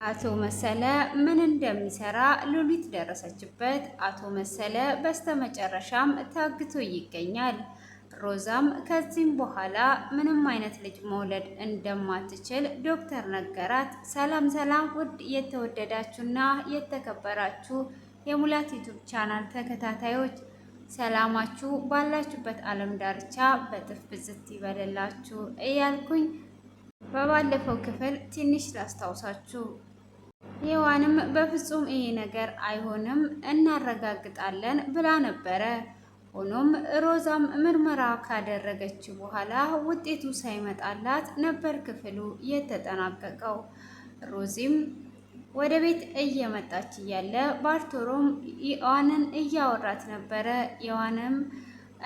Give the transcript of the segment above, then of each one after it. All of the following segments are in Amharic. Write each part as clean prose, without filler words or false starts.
አቶ መሰለ ምን እንደሚሰራ ሉሊት ደረሰችበት። አቶ መሰለ በስተመጨረሻም ታግቶ ይገኛል። ሮዛም ከዚህም በኋላ ምንም አይነት ልጅ መውለድ እንደማትችል ዶክተር ነገራት። ሰላም ሰላም! ውድ የተወደዳችሁና የተከበራችሁ የሙላት ዩቲዩብ ቻናል ተከታታዮች ሰላማችሁ ባላችሁበት ዓለም ዳርቻ በጥፍ ብዝት ይበልላችሁ እያልኩኝ በባለፈው ክፍል ትንሽ ላስታውሳችሁ። ሔዋንም በፍጹም ይሄ ነገር አይሆንም እናረጋግጣለን ብላ ነበረ። ሆኖም ሮዛም ምርመራ ካደረገች በኋላ ውጤቱ ሳይመጣላት ነበር ክፍሉ የተጠናቀቀው። ሮዚም ወደ ቤት እየመጣች እያለ ባርቶሮም ሔዋንን እያወራት ነበረ። ሔዋንም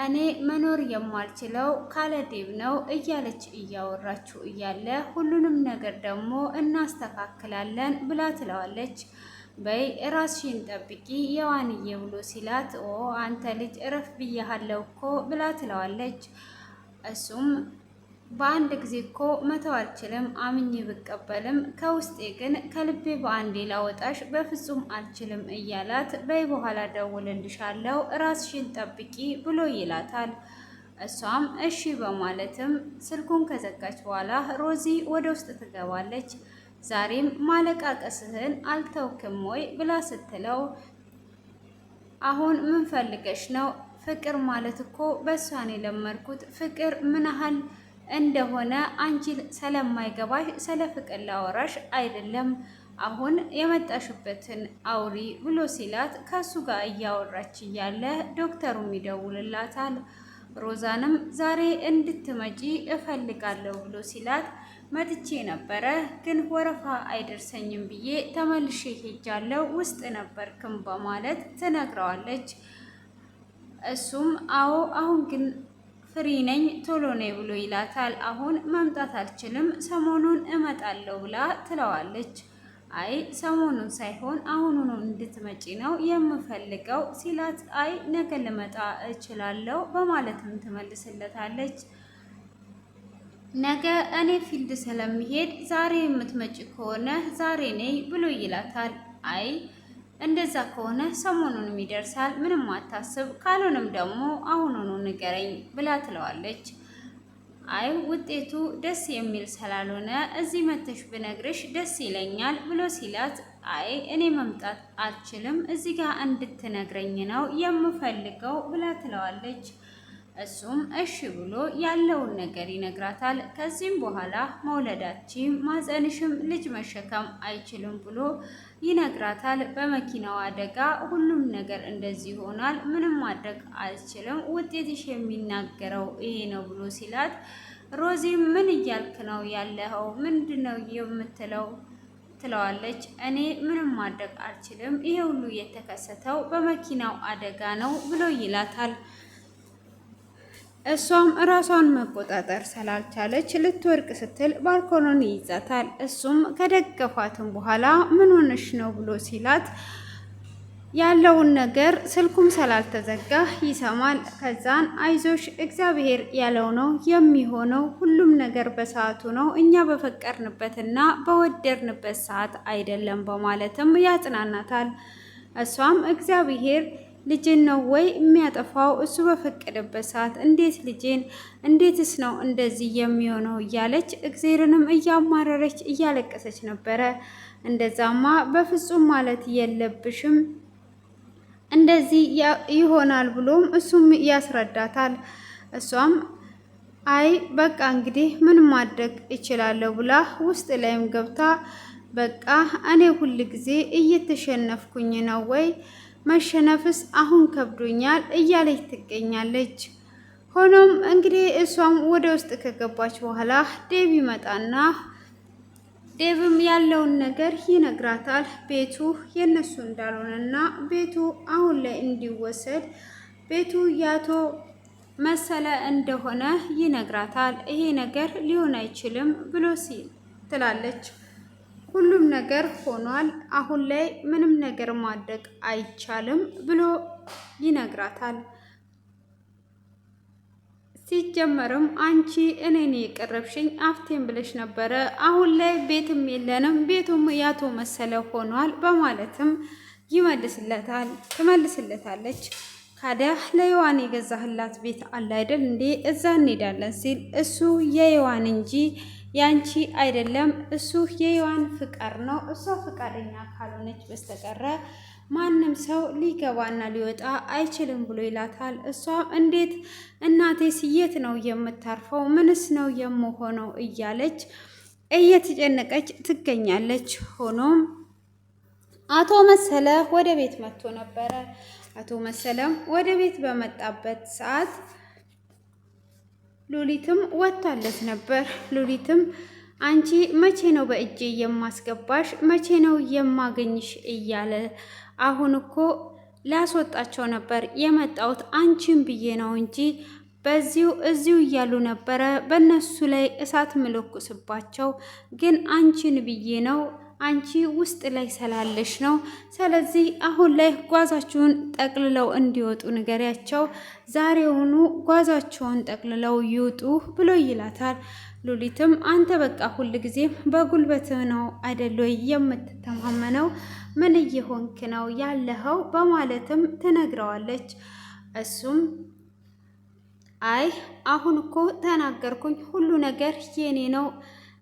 እኔ መኖር የማልችለው ካለ ዴብ ነው እያለች እያወራችው እያለ ሁሉንም ነገር ደግሞ እናስተካክላለን ብላ ትለዋለች። በይ ራስሽን ጠብቂ ሔዋንዬ ብሎ ሲላት አንተ ልጅ እረፍ ብያሃለው እኮ ብላ ትለዋለች። እሱም በአንድ ጊዜ እኮ መተው አልችልም አምኜ ብቀበልም ከውስጤ ግን ከልቤ በአንዴ ላወጣሽ በፍጹም አልችልም እያላት በይ በኋላ ደውልልሻለሁ ራስሽን ጠብቂ ብሎ ይላታል። እሷም እሺ በማለትም ስልኩን ከዘጋች በኋላ ሮዚ ወደ ውስጥ ትገባለች። ዛሬም ማለቃቀስህን አልተውክም ወይ ብላ ስትለው አሁን ምን ፈልገሽ ነው? ፍቅር ማለት እኮ በሷን የለመድኩት ፍቅር ምን ያህል እንደሆነ አንቺ ስለማይገባሽ ስለ ፍቅር ላወራሽ አይደለም። አሁን የመጣሽበትን አውሪ ብሎ ሲላት ከሱ ጋር እያወራች እያለ ዶክተሩም ይደውልላታል። ሮዛንም ዛሬ እንድትመጪ እፈልጋለሁ ብሎ ሲላት መጥቼ ነበረ ግን ወረፋ አይደርሰኝም ብዬ ተመልሼ ሄጃለሁ ውስጥ ነበርክም በማለት ትነግረዋለች። እሱም አዎ አሁን ግን ፍሪ ነኝ ቶሎ ነኝ ብሎ ይላታል። አሁን መምጣት አልችልም ሰሞኑን እመጣለሁ ብላ ትለዋለች። አይ ሰሞኑን ሳይሆን አሁኑኑ እንድትመጪ ነው የምፈልገው ሲላት አይ ነገ ልመጣ እችላለሁ በማለትም ትመልስለታለች። ነገ እኔ ፊልድ ስለሚሄድ ዛሬ የምትመጪ ከሆነ ዛሬ ነይ ብሎ ይላታል። አይ እንደዛ ከሆነ ሰሞኑንም ይደርሳል ምንም አታስብ፣ ካልሆነም ደግሞ አሁኑኑ ንገረኝ ብላ ትለዋለች። አይ ውጤቱ ደስ የሚል ስላልሆነ እዚህ መተሽ ብነግርሽ ደስ ይለኛል ብሎ ሲላት አይ እኔ መምጣት አልችልም እዚህ ጋር እንድትነግረኝ ነው የምፈልገው ብላ ትለዋለች። እሱም እሺ ብሎ ያለውን ነገር ይነግራታል። ከዚህም በኋላ መውለዳችን ማፀንሽም ልጅ መሸከም አይችልም ብሎ ይነግራታል። በመኪናው አደጋ ሁሉም ነገር እንደዚህ ይሆናል፣ ምንም ማድረግ አልችልም፣ ውጤትሽ የሚናገረው ይሄ ነው ብሎ ሲላት ሮዚ ምን እያልክ ነው ያለኸው? ምንድነው የምትለው ትለዋለች። እኔ ምንም ማድረግ አልችልም፣ ይሄ ሁሉ የተከሰተው በመኪናው አደጋ ነው ብሎ ይላታል። እሷም ራሷን መቆጣጠር ስላልቻለች ልትወርቅ ስትል ባልኮኖን ይይዛታል። እሱም ከደገፋትም በኋላ ምን ሆነሽ ነው ብሎ ሲላት ያለውን ነገር ስልኩም ስላልተዘጋ ይሰማል። ከዛን አይዞሽ እግዚአብሔር ያለው ነው የሚሆነው፣ ሁሉም ነገር በሰዓቱ ነው፣ እኛ በፈቀርንበትና በወደድንበት ሰዓት አይደለም በማለትም ያጽናናታል። እሷም እግዚአብሔር ልጅን ነው ወይ የሚያጠፋው? እሱ በፈቀደበት ሰዓት እንዴት ልጅን እንዴትስ ነው እንደዚህ የሚሆነው እያለች እግዜርንም እያማረረች እያለቀሰች ነበረ። እንደዛማ በፍጹም ማለት የለብሽም እንደዚህ ይሆናል ብሎም እሱም ያስረዳታል። እሷም አይ በቃ እንግዲህ ምን ማድረግ እችላለሁ ብላ ውስጥ ላይም ገብታ በቃ እኔ ሁል ጊዜ እየተሸነፍኩኝ ነው ወይ መሸነፍስ አሁን ከብዶኛል እያለች ትገኛለች። ሆኖም እንግዲህ እሷም ወደ ውስጥ ከገባች በኋላ ዴብ ይመጣና ዴብም ያለውን ነገር ይነግራታል። ቤቱ የነሱ እንዳልሆነና ቤቱ አሁን ላይ እንዲወሰድ ቤቱ ያቶ መሰለ እንደሆነ ይነግራታል። ይሄ ነገር ሊሆን አይችልም ብሎ ሲል ትላለች። ሁሉም ነገር ሆኗል፣ አሁን ላይ ምንም ነገር ማድረግ አይቻልም ብሎ ይነግራታል። ሲጀመርም አንቺ እኔን የቀረብሽኝ አፍቴን ብለሽ ነበረ። አሁን ላይ ቤትም የለንም፣ ቤቱም ያቶ መሰለ ሆኗል በማለትም ትመልስለታለች። ካዲያ ለየዋን የገዛህላት ቤት አለ አይደል እንዴ? እዛ እንሄዳለን ሲል እሱ የየዋን እንጂ ያንቺ አይደለም፣ እሱ የየዋን ፍቃድ ነው። እሷ ፈቃደኛ ካልሆነች በስተቀረ ማንም ሰው ሊገባና ሊወጣ አይችልም ብሎ ይላታል። እሷም እንዴት እናቴስ የት ነው የምታርፈው? ምንስ ነው የምሆነው? እያለች እየተጨነቀች ትገኛለች። ሆኖም አቶ መሰለ ወደ ቤት መጥቶ ነበረ። አቶ መሰለም ወደ ቤት በመጣበት ሰዓት ሉሊትም ወጥታለት ነበር። ሉሊትም አንቺ መቼ ነው በእጄ የማስገባሽ? መቼ ነው የማገኝሽ? እያለ አሁን እኮ ላስወጣቸው ነበር የመጣሁት አንቺን ብዬ ነው እንጂ እዚሁ እያሉ ነበረ በእነሱ ላይ እሳት ምለኩስባቸው፣ ግን አንቺን ብዬ ነው፣ አንቺ ውስጥ ላይ ስላለሽ ነው። ስለዚህ አሁን ላይ ጓዛችሁን ጠቅልለው እንዲወጡ ንገሪያቸው፣ ዛሬውኑ ጓዛቸውን ጠቅልለው ይውጡ ብሎ ይላታል። ሉሊትም አንተ በቃ ሁል ጊዜም በጉልበትህ ነው አይደል የምትተማመነው? ምን እየሆንክ ነው ያለኸው? በማለትም ትነግረዋለች። እሱም አይ አሁን እኮ ተናገርኩኝ፣ ሁሉ ነገር የኔ ነው።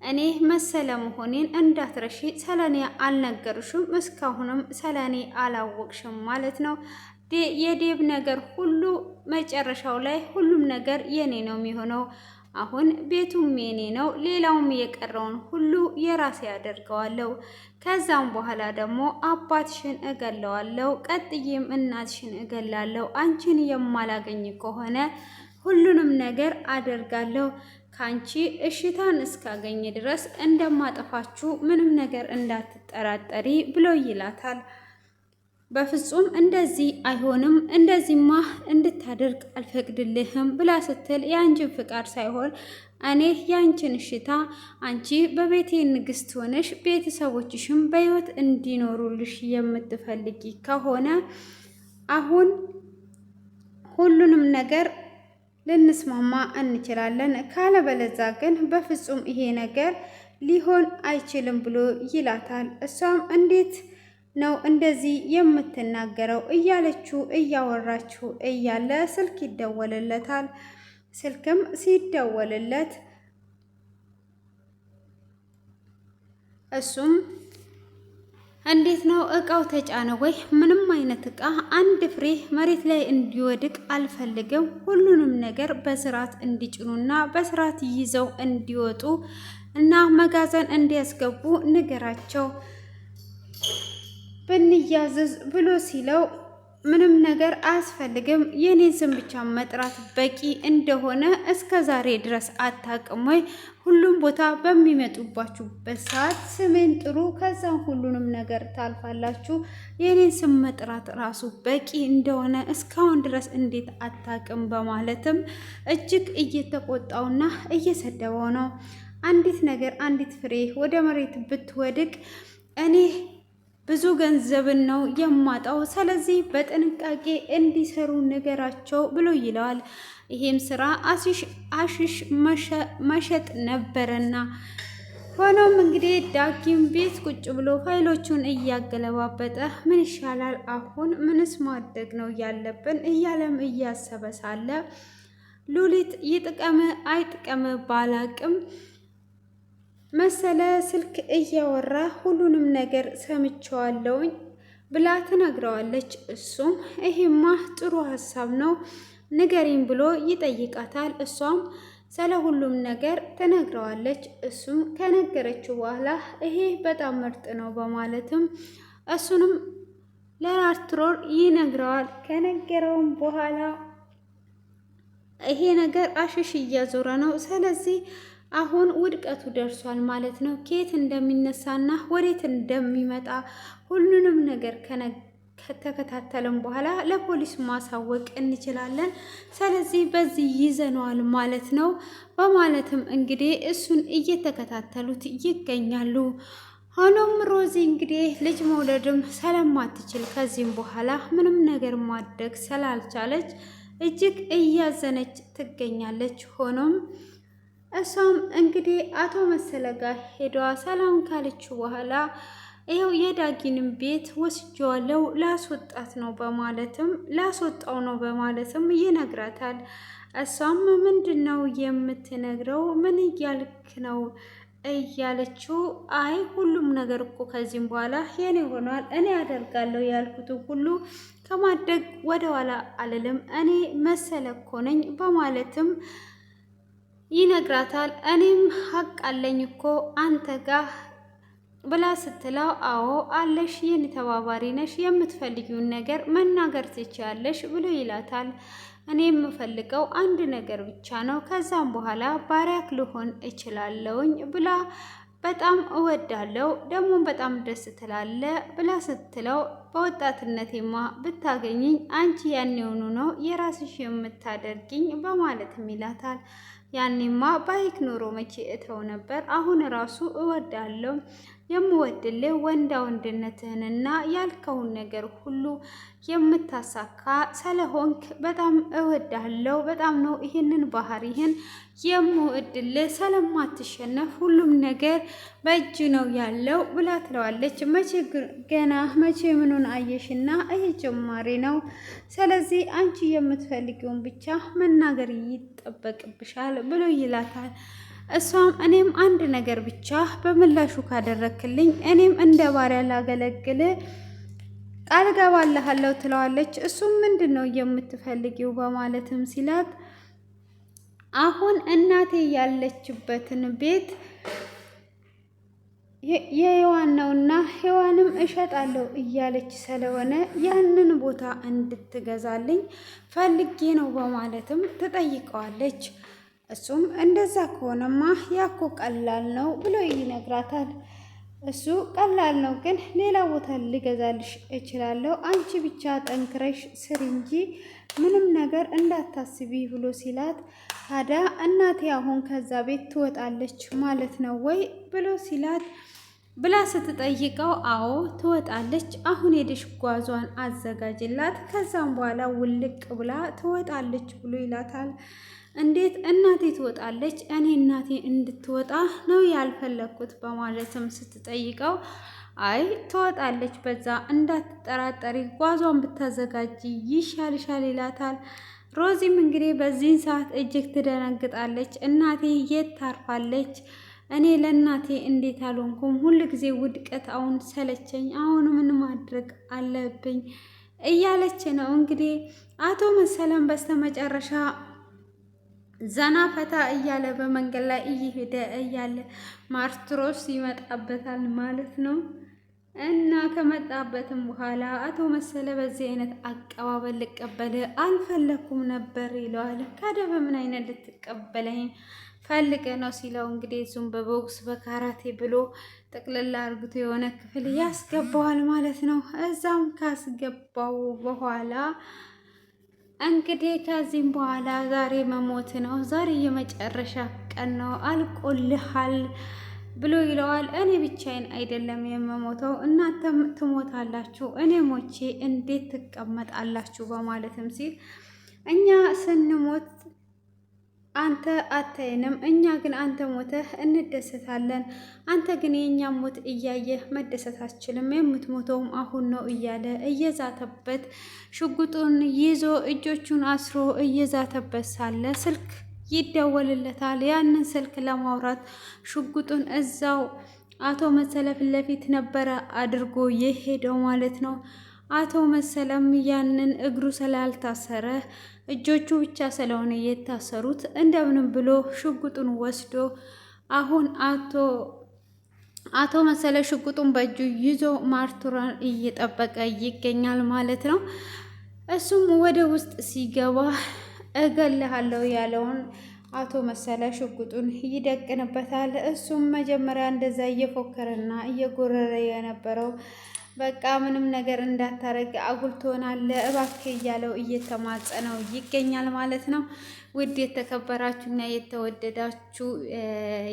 እኔ መሰለ መሆኔን እንዳትረሺ፣ ስለኔ አልነገርሽም፣ እስካሁንም ስለኔ አላወቅሽም ማለት ነው። የዴብ ነገር ሁሉ መጨረሻው ላይ ሁሉም ነገር የኔ ነው የሚሆነው። አሁን ቤቱም የኔ ነው፣ ሌላውም የቀረውን ሁሉ የራሴ ያደርገዋለሁ። ከዛም በኋላ ደግሞ አባትሽን እገለዋለሁ፣ ቀጥዬም እናትሽን እገላለሁ። አንቺን የማላገኝ ከሆነ ሁሉንም ነገር አደርጋለሁ። ካንቺ እሽታን እስካገኝ ድረስ እንደማጠፋችሁ ምንም ነገር እንዳትጠራጠሪ ብሎ ይላታል። በፍጹም እንደዚህ አይሆንም፣ እንደዚህማ እንድታደርግ አልፈቅድልህም ብላ ስትል የአንቺን ፍቃድ ሳይሆን እኔ የአንቺን እሽታ አንቺ በቤቴ ንግስት ሆነሽ ቤተሰቦችሽም በህይወት እንዲኖሩልሽ የምትፈልጊ ከሆነ አሁን ሁሉንም ነገር ልንስማማ እንችላለን፣ ካለበለዛ ግን በፍጹም ይሄ ነገር ሊሆን አይችልም ብሎ ይላታል። እሷም እንዴት ነው እንደዚህ የምትናገረው? እያለችው እያወራችው እያለ ስልክ ይደወልለታል። ስልክም ሲደወልለት እሱም እንዴት ነው እቃው ተጫነ ወይ? ምንም አይነት እቃ አንድ ፍሬ መሬት ላይ እንዲወድቅ አልፈልግም። ሁሉንም ነገር በስርዓት እንዲጭኑና በስርዓት ይዘው እንዲወጡ እና መጋዘን እንዲያስገቡ ንገራቸው ብንያዝዝ ብሎ ሲለው ምንም ነገር አያስፈልግም፣ የኔን ስም ብቻ መጥራት በቂ እንደሆነ እስከ ዛሬ ድረስ አታውቅም ወይ? ሁሉም ቦታ በሚመጡባችሁበት ሰዓት ስሜን ጥሩ፣ ከዛም ሁሉንም ነገር ታልፋላችሁ። የኔን ስም መጥራት ራሱ በቂ እንደሆነ እስካሁን ድረስ እንዴት አታውቅም? በማለትም እጅግ እየተቆጣውና እየሰደበው ነው። አንዲት ነገር አንዲት ፍሬ ወደ መሬት ብትወድቅ እኔ ብዙ ገንዘብን ነው የማጣው። ስለዚህ በጥንቃቄ እንዲሰሩ ንገራቸው ብሎ ይለዋል። ይሄም ስራ አሽሽ መሸጥ ነበረና ሆኖም እንግዲህ ዳጊም ቤት ቁጭ ብሎ ፋይሎቹን እያገለባበጠ ምን ይሻላል አሁን ምንስ ማድረግ ነው ያለብን እያለም እያሰበ ሳለ ሉሊት ይጥቀም አይጥቀም ባላቅም መሰለ ስልክ እያወራ ሁሉንም ነገር ሰምቼዋለሁኝ ብላ ትነግረዋለች። እሱም ይሄማ ጥሩ ሀሳብ ነው ንገሪኝ ብሎ ይጠይቃታል። እሷም ስለ ሁሉም ነገር ትነግረዋለች። እሱም ከነገረችው በኋላ ይሄ በጣም ምርጥ ነው በማለትም እሱንም ለአርትሮር ይነግረዋል። ከነገረውም በኋላ ይሄ ነገር አሽሽ እያዞረ ነው፣ ስለዚህ አሁን ውድቀቱ ደርሷል ማለት ነው። ከየት እንደሚነሳና ወዴት እንደሚመጣ ሁሉንም ነገር ከተከታተልን በኋላ ለፖሊስ ማሳወቅ እንችላለን። ስለዚህ በዚህ ይዘነዋል ማለት ነው በማለትም እንግዲህ እሱን እየተከታተሉት ይገኛሉ። ሆኖም ሮዚ እንግዲህ ልጅ መውለድም ስለማትችል ከዚህም በኋላ ምንም ነገር ማድረግ ስላልቻለች እጅግ እያዘነች ትገኛለች። ሆኖም እሷም እንግዲህ አቶ መሰለ ጋር ሄዷ ሰላም ካለችው በኋላ ይኸው የዳጊንም ቤት ወስጄዋለሁ ላስወጣው ነው በማለትም ይነግራታል። እሷም ምንድን ነው የምትነግረው? ምን እያልክ ነው እያለችው፣ አይ ሁሉም ነገር እኮ ከዚህም በኋላ የኔ ሆኗል። እኔ አደርጋለሁ ያልኩትን ሁሉ ከማድረግ ወደኋላ አልልም። እኔ መሰለ እኮ ነኝ በማለትም ይነግራታል። እኔም ሀቅ አለኝ እኮ አንተ ጋር ብላ ስትለው፣ አዎ አለሽ፣ የኔ ተባባሪ ነሽ፣ የምትፈልጊውን ነገር መናገር ትችያለሽ ብሎ ይላታል። እኔ የምፈልገው አንድ ነገር ብቻ ነው፣ ከዛም በኋላ ባሪያክ ልሆን እችላለሁኝ ብላ በጣም እወዳለሁ ደግሞ በጣም ደስ ትላለ ብላ ስትለው፣ በወጣትነቴማ ብታገኝኝ አንቺ ያኔውኑ ነው የራስሽ የምታደርጊኝ በማለትም ይላታል። ያኔማ ባይክ ኖሮ መቼ እተው ነበር። አሁን ራሱ እወዳለሁ የምወድልህ ወንዳ ወንድነትህንና ያልከውን ነገር ሁሉ የምታሳካ ስለሆንክ በጣም እወዳለሁ። በጣም ነው ይህንን ባህሪህን የምወድልህ፣ ስለማትሸነፍ ሁሉም ነገር በእጅ ነው ያለው ብላ ትለዋለች። መቼ ምኑን አየሽና ይህ ጭማሪ ነው። ስለዚህ አንቺ የምትፈልጊውን ብቻ መናገር ይጠበቅብሻል ብሎ ይላታል። እሷም እኔም አንድ ነገር ብቻ በምላሹ ካደረክልኝ እኔም እንደ ባሪያ ላገለግል ቃል ገባልሃለሁ ትለዋለች። እሱም ምንድን ነው የምትፈልጊው በማለትም ሲላት፣ አሁን እናቴ ያለችበትን ቤት የሔዋን ነውና ሔዋንም እሸጣለሁ እያለች ስለሆነ ያንን ቦታ እንድትገዛልኝ ፈልጌ ነው በማለትም ትጠይቀዋለች። እሱም እንደዛ ከሆነማ ያኮ ቀላል ነው ብሎ ይነግራታል። እሱ ቀላል ነው ግን ሌላ ቦታ ሊገዛልሽ እችላለሁ፣ አንቺ ብቻ ጠንክረሽ ስሪ እንጂ ምንም ነገር እንዳታስቢ ብሎ ሲላት፣ ታዲያ እናቴ አሁን ከዛ ቤት ትወጣለች ማለት ነው ወይ ብሎ ሲላት ብላ ስትጠይቀው፣ አዎ ትወጣለች፣ አሁን ሄደሽ ጓዟን አዘጋጅላት፣ ከዛም በኋላ ውልቅ ብላ ትወጣለች ብሎ ይላታል። እንዴት እናቴ ትወጣለች? እኔ እናቴ እንድትወጣ ነው ያልፈለግኩት በማለትም ስትጠይቀው፣ አይ ትወጣለች፣ በዛ እንዳትጠራጠሪ፣ ጓዟን ብታዘጋጅ ይሻልሻል ይላታል። ሮዚም እንግዲህ በዚህን ሰዓት እጅግ ትደነግጣለች። እናቴ የት ታርፋለች? እኔ ለእናቴ እንዴት አልሆንኩም? ሁል ጊዜ ውድቀት አሁን ሰለቸኝ፣ አሁን ምን ማድረግ አለብኝ እያለች ነው። እንግዲህ አቶ መሰለም በስተመጨረሻ ዘና ፈታ እያለ በመንገድ ላይ እየሄደ እያለ ማርትሮስ ይመጣበታል ማለት ነው። እና ከመጣበትም በኋላ አቶ መሰለ በዚህ አይነት አቀባበል ልቀበል አልፈለኩም ነበር ይለዋል። ካደ በምን አይነት ልትቀበለኝ ፈልገ ነው ሲለው፣ እንግዲህ እሱም በቦክስ በካራቴ ብሎ ጠቅልላ አርግቶ የሆነ ክፍል ያስገባዋል ማለት ነው። እዛም ካስገባው በኋላ እንግዲህ ከዚህም በኋላ ዛሬ መሞት ነው፣ ዛሬ የመጨረሻ ቀን ነው፣ አልቆልሃል ብሎ ይለዋል። እኔ ብቻዬን አይደለም የምሞተው እናንተም ትሞታላችሁ፣ እኔ ሞቼ እንዴት ትቀመጣላችሁ በማለትም ሲል፣ እኛ ስንሞት አንተ አታይንም፣ እኛ ግን አንተ ሞተህ እንደሰታለን። አንተ ግን የእኛም ሞት እያየህ መደሰት አትችልም፣ የምትሞተውም አሁን ነው እያለ እየዛተበት ሽጉጡን ይዞ እጆቹን አስሮ እየዛተበት ሳለ ስልክ ይደወልለታል። ያንን ስልክ ለማውራት ሽጉጡን እዛው አቶ መሰለ ፊት ለፊት ነበረ አድርጎ የሄደው ማለት ነው። አቶ መሰለም ያንን እግሩ ስላልታሰረ እጆቹ ብቻ ስለሆነ የታሰሩት እንደምንም ብሎ ሽጉጡን ወስዶ አሁን አቶ መሰለ ሽጉጡን በእጁ ይዞ ማርቱራን እየጠበቀ ይገኛል ማለት ነው። እሱም ወደ ውስጥ ሲገባ እገልሃለሁ ያለውን አቶ መሰለ ሽጉጡን ይደቅንበታል። እሱም መጀመሪያ እንደዛ እየፎከረና እየጎረረ የነበረው በቃ ምንም ነገር እንዳታረግ አጉል ትሆናለህ እባክህ እያለው እየተማጸነው ይገኛል ማለት ነው። ውድ የተከበራችሁና የተወደዳችሁ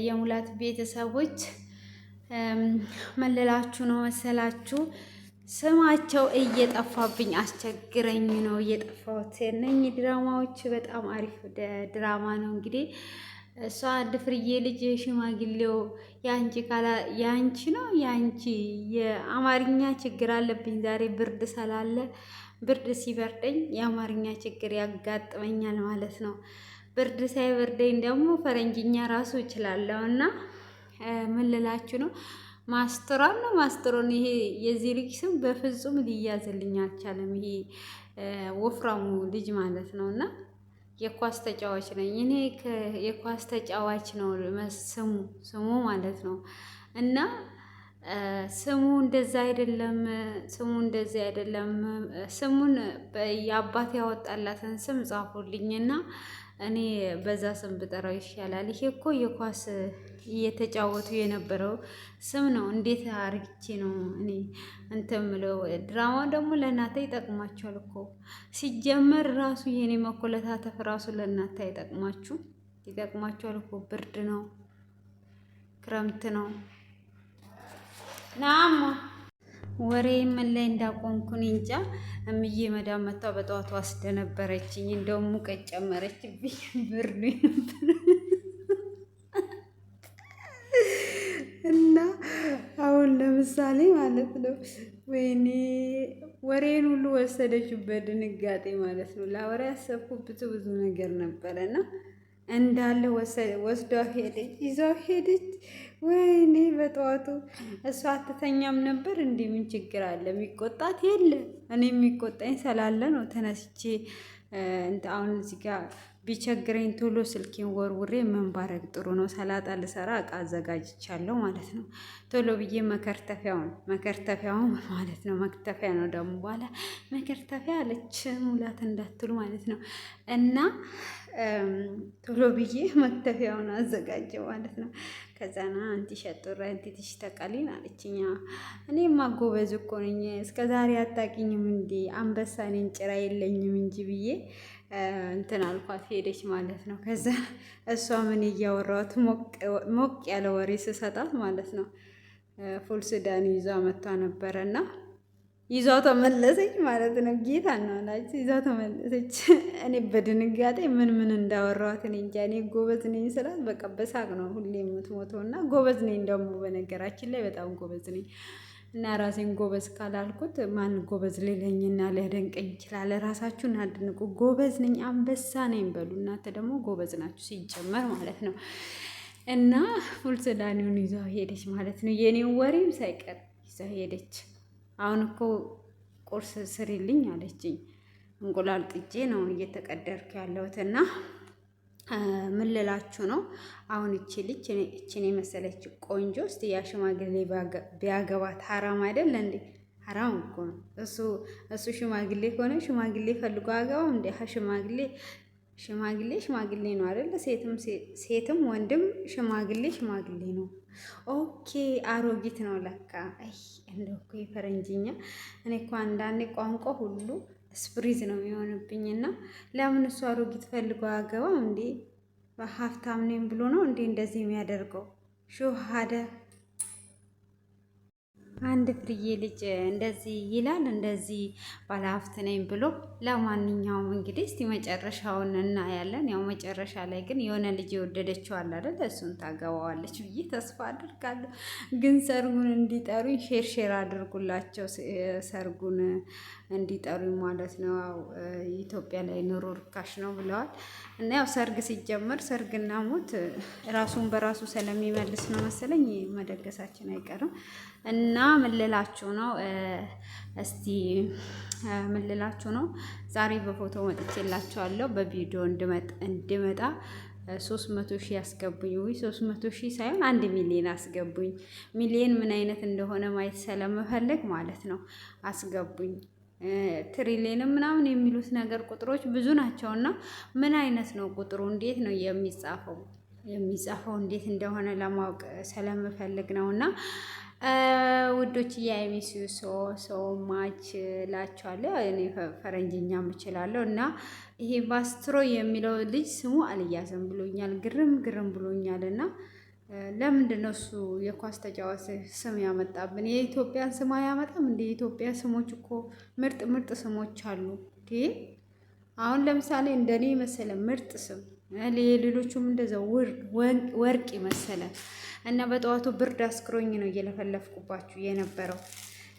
የሙላት ቤተሰቦች መለላችሁ ነው መሰላችሁ። ስማቸው እየጠፋብኝ አስቸግረኝ ነው እየጠፋሁት። እነኚህ ድራማዎች በጣም አሪፍ ድራማ ነው። እንግዲህ እሷ አንድ ፍርዬ ልጅ ሽማግሌው የአንቺ ነው የአንቺ የአማርኛ ችግር አለብኝ ዛሬ ብርድ ስላለ ብርድ ሲበርደኝ የአማርኛ ችግር ያጋጥመኛል ማለት ነው። ብርድ ሳይበርደኝ ደግሞ ፈረንጅኛ ራሱ እችላለሁ እና ምን ልላችሁ ነው ማስተሯን ነው ማስተሮን። ይሄ የዚህ ልጅ ስም በፍጹም ሊያዝልኝ አልቻለም። ይሄ ወፍራሙ ልጅ ማለት ነው እና የኳስ ተጫዋች ነኝ እኔ የኳስ ተጫዋች ነው ስሙ ማለት ነው እና ስሙ እንደዛ አይደለም። ስሙ እንደዚህ አይደለም። ስሙን የአባት ያወጣላትን ስም ጻፉልኝና እኔ በዛ ስም ብጠራው ይሻላል። ይሄ እኮ የኳስ እየተጫወቱ የነበረው ስም ነው። እንዴት አርግቼ ነው እኔ እንትን ምለው? ድራማው ደግሞ ለእናንተ ይጠቅማችኋል እኮ ሲጀመር ራሱ የኔ መኮለታተፍ ራሱ ለእናንተ አይጠቅማችሁ? ይጠቅማችኋል እኮ ብርድ ነው፣ ክረምት ነው። ናም ወሬ ምን ላይ እንዳቆምኩኝ እንጃ። እምዬ መዳም መታ በጠዋቱ አስደነበረችኝ። እንደውም ሙቀት ጨመረችብኝ። ብርዱ ነበር እና አሁን ለምሳሌ ማለት ነው ወይኔ ወሬን ሁሉ ወሰደችበት ድንጋጤ ማለት ነው። ላወራ ያሰብኩት ብዙ ነገር ነበረና እንዳለ ወስዷ ሄደች፣ ይዛው ሄደች። ወይኔ በጠዋቱ እሷ አትተኛም ነበር። እንዲህ ምን ችግር አለ? የሚቆጣት የለ። እኔ የሚቆጣኝ ስላለ ነው ተነስቼ አሁን እዚህ ጋር ቢቸግረኝ ቶሎ ስልኬን ወርውሬ ምን ባረግ ጥሩ ነው? ሰላጣ ልሰራ እቃ አዘጋጅቻለሁ ማለት ነው። ቶሎ ብዬ መከርተፊያውን ማለት ነው። መክተፊያ ነው ደግሞ በኋላ መከርተፊያ አለች ሙላት እንዳትሉ ማለት ነው። እና ቶሎ ብዬ መክተፊያውን አዘጋጀ ማለት ነው። ከዛና አንቲ ሸጡራ አንቲ ተሽተቃሊን አለችኛ። እኔማ ጎበዝ እኮ ነኝ። እስከ ዛሬ አታውቂኝም እንዴ? አንበሳ ነኝ ጭራ የለኝም እንጂ ብዬ እንትን አልኳት። ሄደች ማለት ነው። ከዛ እሷ ምን እያወራሁት ሞቅ ያለ ወሬ ስሰጣት ማለት ነው ፉል ሱዳን ይዟ መጥታ ነበረና ይዟ ተመለሰች ማለት ነው። ጌታ ነው አላችሁ። ይዟ ተመለሰች። እኔ በድንጋጤ ምን እንዳወራኋት እኔ እንጃ። እኔ ጎበዝ ነኝ ስላት በቃ በሳቅ ነው ሁሌ የምትሞተው እና ጎበዝ ነኝ ደግሞ በነገራችን ላይ በጣም ጎበዝ ነኝ። እና ራሴን ጎበዝ ካላልኩት ማን ጎበዝ ሊለኝና ሊያደንቀኝ ይችላል? ራሳችሁን አድንቁ። ጎበዝ ነኝ አንበሳ ነኝ በሉ። እናንተ ደግሞ ጎበዝ ናችሁ ሲጀመር ማለት ነው። እና ፉል ሱዳኒውን ይዛው ሄደች ማለት ነው። የኔን ወሬም ሳይቀር ይዛው ሄደች። አሁን እኮ ቁርስ ስሪልኝ አለችኝ። እንቁላል ጥጄ ነው እየተቀደርኩ ያለሁትና ምን ልላችሁ ነው? አሁን እቺ ልጅ እቺን የመሰለች ቆንጆ እስቲ ያ ሽማግሌ ቢያገባት ሐራም አይደል እንዴ? ሐራም እኮ ነው። እሱ ሽማግሌ ከሆነ ሽማግሌ ፈልጎ አገባው እንዴ? ሽማግሌ ነው አይደል? ሴትም ወንድም ሽማግሌ ነው። ኦኬ አሮጊት ነው ለካ። አይ እንደው እኮ የፈረንጅኛ እኔ እኮ አንዳንዴ ቋንቋ ሁሉ ስፕሪዝ ነው የሚሆንብኝና ለምን እሱ አሮጊት ፈልጎ አገባው እንዴ? ሀብታም ነኝ ብሎ ነው እንዴ እንደዚህ የሚያደርገው? ሹሃደ አንድ ፍርዬ ልጅ እንደዚህ ይላል፣ እንደዚህ ባለሀብት ነኝ ብሎ። ለማንኛውም እንግዲህ እስቲ መጨረሻውን እናያለን። ያው መጨረሻ ላይ ግን የሆነ ልጅ የወደደችው አለ አይደል? እሱን ታገባዋለች ብዬ ተስፋ አድርጋለሁ። ግን ሰርጉን እንዲጠሩኝ ሼር አድርጉላቸው፣ ሰርጉን እንዲጠሩኝ ማለት ነው። ያው ኢትዮጵያ ላይ ኑሮ ርካሽ ነው ብለዋል እና ያው ሰርግ ሲጀመር ሰርግና ሞት ራሱን በራሱ ስለሚመልስ ነው መሰለኝ መደገሳችን አይቀርም። እና ምን ልላችሁ ነው? እስቲ ምን ልላችሁ ነው? ዛሬ በፎቶ መጥቼላችኋለሁ። በቪዲዮ እንድመጣ 300,000 አስገቡኝ። ወይ 300,000 ሳይሆን 1 ሚሊዮን አስገቡኝ። ሚሊዮን ምን አይነት እንደሆነ ማየት ስለምፈልግ ማለት ነው አስገቡኝ። ትሪሊየን ምናምን የሚሉት ነገር ቁጥሮች ብዙ ናቸውና ምን አይነት ነው ቁጥሩ? እንዴት ነው የሚጻፈው እንዴት እንደሆነ ለማወቅ ስለምፈልግ ነውና ውዶች የአይሚሲዩ ሶ ማች ላችኋለሁ። እኔ ፈረንጅኛ እችላለሁ እና ይሄ ባስትሮ የሚለው ልጅ ስሙ አልያዘም ብሎኛል። ግርም ብሎኛል እና ለምንድን ነው እሱ የኳስ ተጫዋች ስም ያመጣብን? የኢትዮጵያን ስም አያመጣም እንዴ? የኢትዮጵያ ስሞች እኮ ምርጥ ምርጥ ስሞች አሉ። አሁን ለምሳሌ እንደኔ መሰለ ምርጥ ስም ሌሎቹም እንደዛው ወርቅ መሰለ እና በጠዋቱ ብርድ አስክሮኝ ነው እየለፈለፍኩባችሁ የነበረው።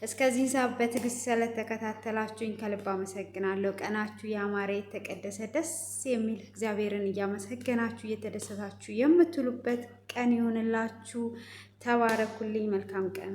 እስከዚህ ሰዓት በትዕግስት ስለተከታተላችሁኝ ከልብ አመሰግናለሁ። ቀናችሁ ያማረ የተቀደሰ ደስ የሚል እግዚአብሔርን እያመሰገናችሁ እየተደሰታችሁ የምትሉበት ቀን ይሆንላችሁ። ተባረኩልኝ። መልካም ቀን